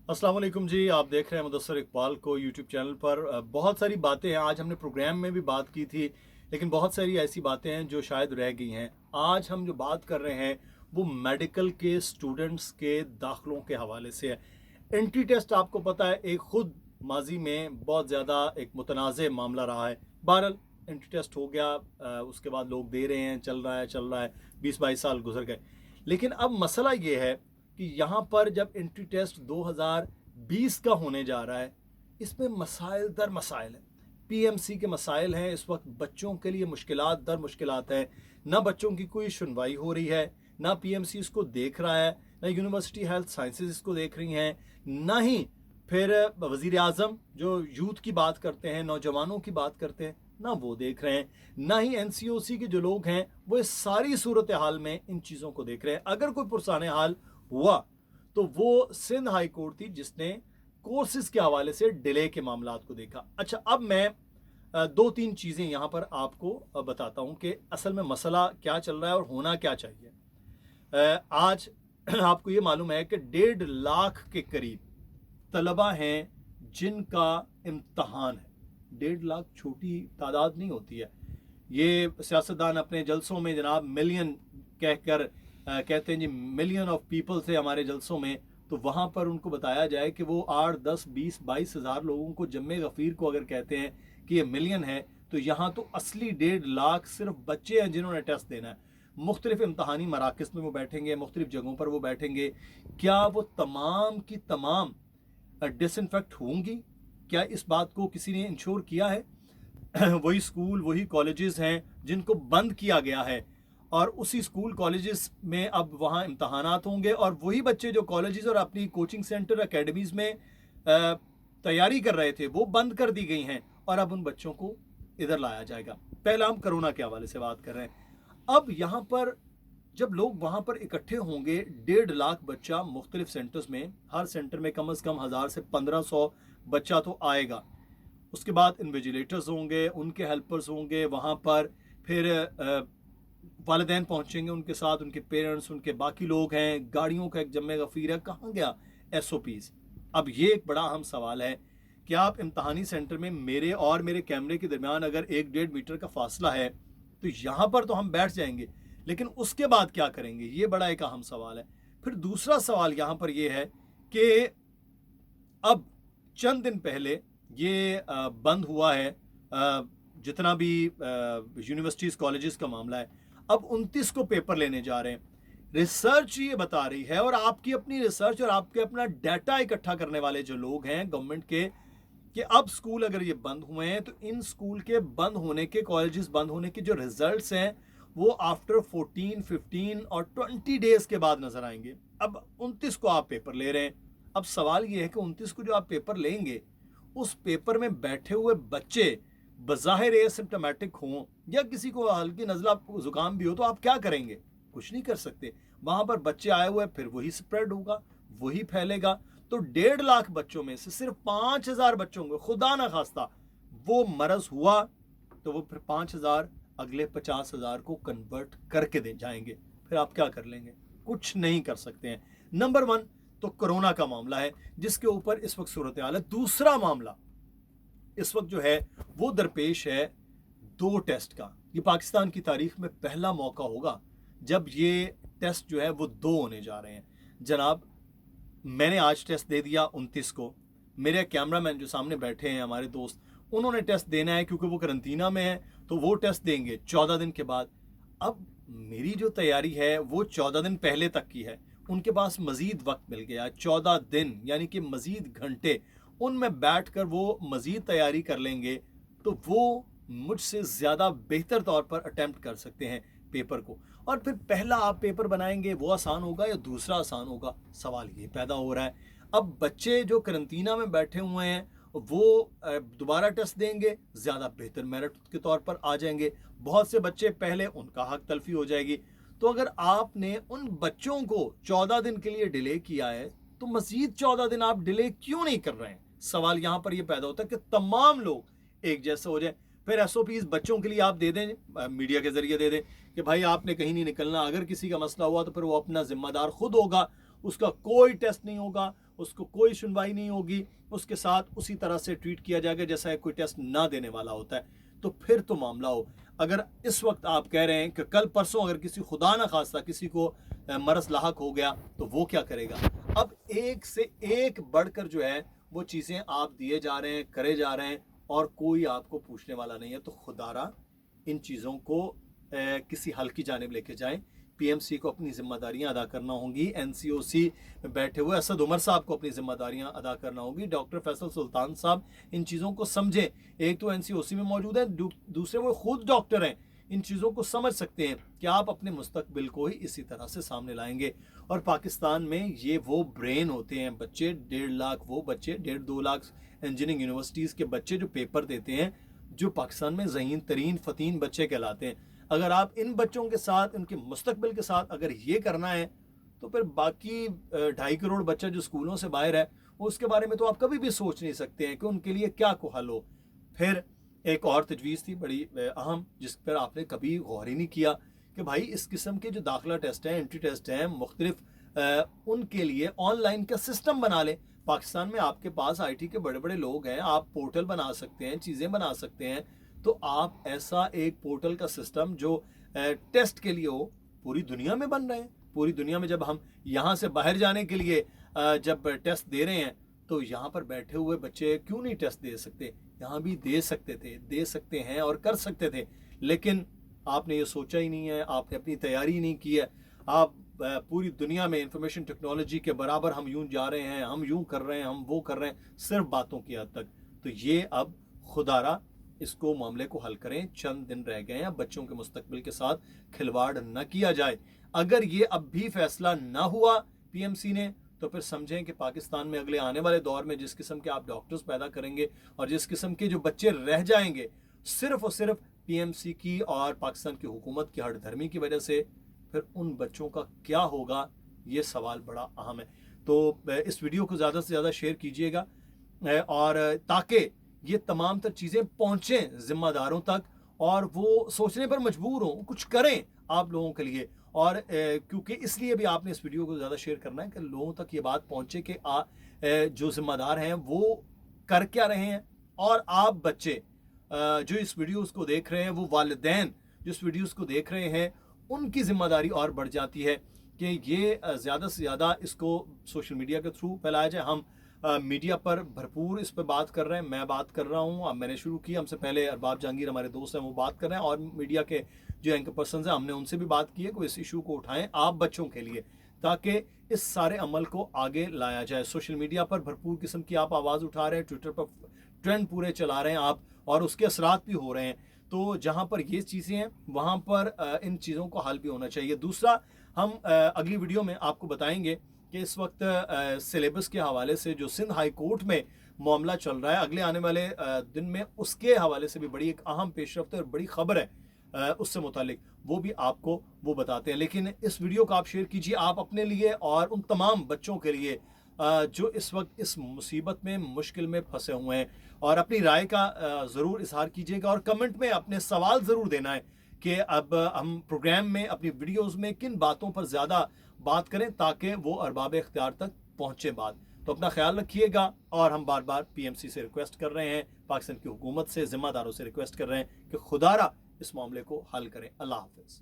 अस्सलाम वालेकुम जी। आप देख रहे हैं मुदस्सर इकबाल को यूट्यूब चैनल पर। बहुत सारी बातें हैं, आज हमने प्रोग्राम में भी बात की थी, लेकिन बहुत सारी ऐसी बातें हैं जो शायद रह गई हैं। आज हम जो बात कर रहे हैं वो मेडिकल के स्टूडेंट्स के दाखिलों के हवाले से है। एंट्री टेस्ट आपको पता है एक खुद माजी में बहुत ज़्यादा एक मुतनाज़ मामला रहा है। बहरहाल एंट्री टेस्ट हो गया, उसके बाद लोग दे रहे हैं, चल रहा है, 20-22 साल गुजर गए। लेकिन अब मसला ये है कि यहाँ पर जब एंट्री टेस्ट 2020 का होने जा रहा है, इसमें मसाइल दर मसाइल हैं। पीएमसी के मसाइल हैं, इस वक्त बच्चों के लिए मुश्किलात दर मुश्किलात हैं। ना बच्चों की कोई सुनवाई हो रही है, ना पीएमसी इसको देख रहा है, ना यूनिवर्सिटी हेल्थ साइंसेज इसको देख रही हैं, ना ही फिर वजीर आजम जो यूथ की बात करते हैं, नौजवानों की बात करते हैं, ना वो देख रहे हैं, ना ही एनसीओसी के जो लोग हैं वो इस सारी सूरत हाल में इन चीज़ों को देख रहे हैं। अगर कोई पुरसान हाल हुआ तो वो सिंध हाई कोर्ट थी जिसने कोर्सेज के हवाले से डिले के मामला को देखा। अच्छा, अब मैं दो तीन चीज़ें यहाँ पर आपको बताता हूँ कि असल में मसला क्या चल रहा है और होना क्या चाहिए। आज आपको ये मालूम है कि 1.5 लाख के करीब तलबा हैं जिनका इम्तहान है। 1.5 लाख छोटी तादाद नहीं होती है। ये सियासतदान अपने जलसों में जनाब मिलियन कहकर कहते हैं जी, मिलियन ऑफ पीपल थे हमारे जलसों में, तो वहाँ पर उनको बताया जाए कि वो 8, 10, 20, 22 हज़ार लोगों को जम्मे गफ़ीर को अगर कहते हैं कि ये मिलियन है, तो यहाँ तो असली 1.5 लाख सिर्फ बच्चे हैं जिन्होंने टेस्ट देना है। मुख्तलिफ इम्तहानी मराकज़ में वो बैठेंगे, मुख्तलिफ जगहों पर वो बैठेंगे। क्या वो तमाम की तमाम डिसइंफेक्ट होंगी? क्या इस बात को किसी ने इंश्योर किया है? वही स्कूल, वही कॉलेजेस हैं जिनको बंद किया गया है, और उसी स्कूल कॉलेजेस में अब वहाँ इम्तहानात होंगे, और वही बच्चे जो कॉलेजेस और अपनी कोचिंग सेंटर अकेडमीज में तैयारी कर रहे थे वो बंद कर दी गई हैं, और अब उन बच्चों को इधर लाया जाएगा। पहला हम कोरोना के हवाले से बात कर रहे हैं। अब यहाँ पर जब लोग वहाँ पर इकट्ठे होंगे, 1.5 लाख बच्चा मुख्तलिफ सेंटर्स में, हर सेंटर में कम अज़ कम 1000 से 1500 बच्चा तो आएगा। उसके बाद इन्विजिलेटर्स होंगे, उनके हेल्पर्स होंगे वहाँ पर, फिर वालिदैन पहुँचेंगे उनके साथ, उनके पेरेंट्स, उनके बाकी लोग हैं, गाड़ियों का एक जम्मे गफ़ीर है। कहाँ गया एसओपीज़? अब ये एक बड़ा अहम सवाल है कि आप इम्तहानी सेंटर में मेरे और मेरे कैमरे के दरमियान अगर 1-1.5 मीटर का फासला है तो यहाँ पर तो हम बैठ जाएंगे, लेकिन उसके बाद क्या करेंगे? ये बड़ा एक अहम सवाल है। फिर दूसरा सवाल यहाँ पर यह है कि अब चंद दिन पहले ये बंद हुआ है जितना भी यूनिवर्सिटीज़ कॉलेजेस का मामला है। अब 29 को पेपर लेने जा रहे हैं। रिसर्च ये बता रही है, और आपकी अपनी रिसर्च और आपके अपना डाटा इकट्ठा करने वाले जो लोग हैं गवर्नमेंट के, कि अब स्कूल अगर ये बंद हुए हैं तो इन स्कूल के बंद होने के, कॉलेजेस बंद होने के जो रिजल्ट्स हैं वो आफ्टर 14, 15 और 20 डेज के बाद नजर आएंगे। अब 29 को आप पेपर ले रहे हैं। अब सवाल ये है कि 29 को जो आप पेपर लेंगे, उस पेपर में बैठे हुए बच्चे बज़ाहिर एसिम्प्टोमेटिक हों या किसी को हल्की नज़ला जुकाम भी हो, तो आप क्या करेंगे? कुछ नहीं कर सकते। वहां पर बच्चे आए हुए, फिर वही स्प्रेड होगा, वही फैलेगा। तो 1.5 लाख बच्चों में से सिर्फ 5000 बच्चों को खुदा ना खास्ता वो मरज हुआ, तो वो फिर 5000 अगले 50,000 को कन्वर्ट करके दे जाएंगे। फिर आप क्या कर लेंगे? कुछ नहीं कर सकते हैं। नंबर 1 तो कोरोना का मामला है जिसके ऊपर इस वक्त सूरत हाल है। दूसरा मामला इस वक्त जो है वो दरपेश है 2 टेस्ट का। ये पाकिस्तान की तारीख में पहला मौका होगा जब ये टेस्ट जो है वो 2 होने जा रहे हैं। जनाब, मैंने आज टेस्ट दे दिया 29 को। मेरे कैमरामैन जो सामने बैठे हैं हमारे दोस्त, उन्होंने टेस्ट देना है क्योंकि वो करंटीना में है, तो वो टेस्ट देंगे 14 दिन के बाद। अब मेरी जो तैयारी है वो 14 दिन पहले तक की है। उनके पास मजीद वक्त मिल गया, 14 दिन यानी कि मजीद घंटे उनमें बैठ कर वो मजीद तैयारी कर लेंगे, तो वो मुझसे ज़्यादा बेहतर तौर पर अटैम्प्ट कर सकते हैं पेपर को। और फिर पहला आप पेपर बनाएंगे वो आसान होगा या दूसरा आसान होगा? सवाल ये पैदा हो रहा है। अब बच्चे जो करंटीना में बैठे हुए हैं वो दोबारा टेस्ट देंगे, ज़्यादा बेहतर मेरिट के तौर पर आ जाएंगे। बहुत से बच्चे पहले, उनका हक तलफी हो जाएगी। तो अगर आपने उन बच्चों को 14 दिन के लिए डिले किया है, तो मजीद 14 दिन आप डिले क्यों नहीं कर रहे हैं? सवाल यहाँ पर यह पैदा होता है कि तमाम लोग एक जैसे हो जाए। फिर एसओपीज बच्चों के लिए आप दे दें, मीडिया के जरिए दे दें कि भाई आपने कहीं नहीं निकलना, अगर किसी का मसला हुआ तो फिर वो अपना जिम्मेदार खुद होगा, उसका कोई टेस्ट नहीं होगा, उसको कोई सुनवाई नहीं होगी, उसके साथ उसी तरह से ट्रीट किया जाएगा जैसा कोई टेस्ट ना देने वाला होता है। तो फिर तो मामला हो। अगर इस वक्त आप कह रहे हैं कि कल परसों अगर किसी खुदा ना खास्ता किसी को मरज लाहक हो गया तो वो क्या करेगा? अब एक से एक बढ़कर जो है वो चीज़ें आप दिए जा रहे हैं, करे जा रहे हैं और कोई आपको पूछने वाला नहीं है। तो खुदारा इन चीज़ों को किसी हल की जानिब लेके जाएं। पीएमसी को अपनी जिम्मेदारियां अदा करना होंगी, एनसीओसी में बैठे हुए असद उमर साहब को अपनी जिम्मेदारियां अदा करना होगी, डॉक्टर फैसल सुल्तान साहब इन चीज़ों को समझें। एक तो एनसीओसी में मौजूद है, दूसरे वो खुद डॉक्टर हैं, इन चीज़ों को समझ सकते हैं कि आप अपने मुस्तकबिल को ही इसी तरह से सामने लाएंगे। और पाकिस्तान में ये वो ब्रेन होते हैं बच्चे, 1.5 लाख वो बच्चे, 1.5-2 लाख इंजीनियरिंग यूनिवर्सिटीज़ के बच्चे जो पेपर देते हैं, जो पाकिस्तान में ज़हीन तरीन फ़तीन बच्चे कहलाते हैं। अगर आप इन बच्चों के साथ, इनके मुस्तकबिल के साथ अगर ये करना है तो फिर बाकी 2.5 करोड़ बच्चा जो स्कूलों से बाहर है उसके बारे में तो आप कभी भी सोच नहीं सकते हैं कि उनके लिए क्या को हल हो। फिर एक और तजवीज़ थी बड़ी अहम, जिस पर आपने कभी गौर ही नहीं किया कि भाई इस किस्म के जो दाखिला टेस्ट हैं, एंट्री टेस्ट हैं मुख्तलिफ, उनके लिए ऑनलाइन का सिस्टम बना लें। पाकिस्तान में आपके पास आईटी के बड़े बड़े लोग हैं, आप पोर्टल बना सकते हैं, चीज़ें बना सकते हैं। तो आप ऐसा एक पोर्टल का सिस्टम जो टेस्ट के लिए हो, पूरी दुनिया में बन रहे हैं। पूरी दुनिया में जब हम यहाँ से बाहर जाने के लिए जब टेस्ट दे रहे हैं तो यहाँ पर बैठे हुए बच्चे क्यों नहीं टेस्ट दे सकते? यहाँ भी दे सकते थे, दे सकते हैं और कर सकते थे, लेकिन आपने ये सोचा ही नहीं है, आपने अपनी तैयारी नहीं की है। आप पूरी दुनिया में इंफॉर्मेशन टेक्नोलॉजी के बराबर हम यूं जा रहे हैं, हम यूं कर रहे हैं, हम वो कर रहे हैं, सिर्फ बातों की हद तक। तो ये अब खुदारा इसको मामले को हल करें, चंद दिन रह गए हैं, बच्चों के मुस्तकबिल के साथ खिलवाड़ न किया जाए। अगर ये अब भी फैसला ना हुआ पीएमसी ने तो फिर समझें कि पाकिस्तान में अगले आने वाले दौर में जिस किस्म के आप डॉक्टर्स पैदा करेंगे और जिस किस्म के जो बच्चे रह जाएंगे सिर्फ और सिर्फ पीएमसी की और पाकिस्तान की हुकूमत की हठधर्मी की वजह से, फिर उन बच्चों का क्या होगा, ये सवाल बड़ा अहम है। तो इस वीडियो को ज़्यादा से ज़्यादा शेयर कीजिएगा और ताकि ये तमाम तर चीज़ें पहुँचें ज़िम्मेदारों तक और वो सोचने पर मजबूर हों, कुछ करें आप लोगों के लिए। और क्योंकि इसलिए भी आपने इस वीडियो को ज़्यादा शेयर करना है कि लोगों तक ये बात पहुँचे कि जो ज़िम्मेदार हैं वो कर क्या रहे हैं, और आप बच्चे जो इस वीडियोस को देख रहे हैं, वो वालिदैन जो इस वीडियोस को देख रहे हैं, उनकी ज़िम्मेदारी और बढ़ जाती है कि ये ज़्यादा से ज़्यादा इसको सोशल मीडिया के थ्रू फैलाया जाए। हम मीडिया पर भरपूर इस पर बात कर रहे हैं, मैं बात कर रहा हूँ, अब मैंने शुरू किया, हमसे पहले अरबाब जहांगीर हमारे दोस्त हैं वो बात कर रहे हैं, और मीडिया के जो एंकर पर्सन हैं हमने उनसे भी बात की है कि इस इशू को उठाएं आप बच्चों के लिए, ताकि इस सारे अमल को आगे लाया जाए। सोशल मीडिया पर भरपूर किस्म की आप आवाज़ उठा रहे हैं, ट्विटर पर ट्रेंड पूरे चला रहे हैं आप, और उसके असरात भी हो रहे हैं। तो जहाँ पर ये चीज़ें हैं वहाँ पर इन चीज़ों को हल भी होना चाहिए। दूसरा, हम अगली वीडियो में आपको बताएंगे कि इस वक्त सिलेबस के हवाले से जो सिंध हाई कोर्ट में मामला चल रहा है, अगले आने वाले दिन में उसके हवाले से भी बड़ी एक अहम पेशरफ्त और बड़ी खबर है उससे मुतालिक, वो भी आपको वो बताते हैं। लेकिन इस वीडियो को आप शेयर कीजिए, आप अपने लिए और उन तमाम बच्चों के लिए जो इस वक्त इस मुसीबत में, मुश्किल में फंसे हुए हैं, और अपनी राय का ज़रूर इजहार कीजिएगा और कमेंट में अपने सवाल ज़रूर देना है कि अब हम प्रोग्राम में अपनी वीडियोस में किन बातों पर ज़्यादा बात करें ताकि वो अरबाब इख्तियार तक पहुँचे बात। तो अपना ख्याल रखिएगा, और हम बार बार पीएमसी से रिक्वेस्ट कर रहे हैं, पाकिस्तान की हुकूमत से, ज़िम्मेदारों से रिक्वेस्ट कर रहे हैं कि खुदारा इस मामले को हल करें। अल्लाह हाफ़िज़।